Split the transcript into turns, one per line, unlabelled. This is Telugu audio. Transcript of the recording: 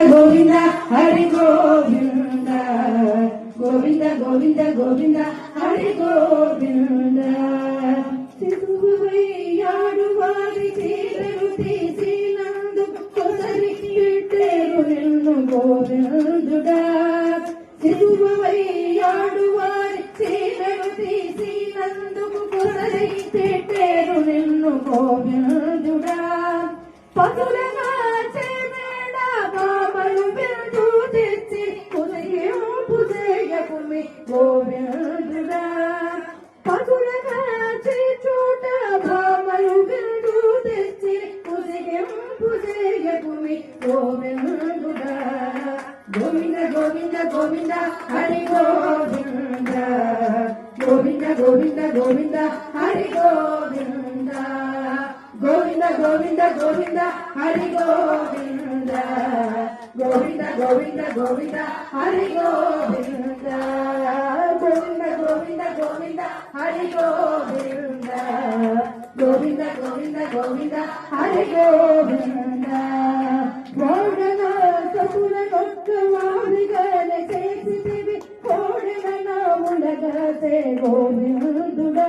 గోవింద హరి గోవింద గోవింద గోవింద గోవింద హరి గోవింద శిశువయ్యాడు వారి తీరలు తీసినందుకు కొసరి పెట్టేరు నిన్ను గోవిందుడా శిశువయ్యాడు వారి తీరలు తీసినందుకు కొసరి పెట్టేరు నిన్ను గోవిందుడా పదులగా గోవిందుడా పదులగా చోట భామలు బిందు తెచ్చి పుజగింపు చేయకుమి గోవిందుడా గోవింద గోవింద గోవింద హరి గోవింద గోవింద గోవింద గోవింద హరి గోవింద గోవింద గోవింద గోవింద హరి గోవింద గోవింద గోవింద గోవింద హరి గోవింద గోవింద గోవింద గోవింద హరి గోవింద గోవింద గోవింద గోవింద హరి గోవింద కోడన సతుల నొక్క వారిగానే చేసితివి కోడన ఉండగతే గోవిందుడా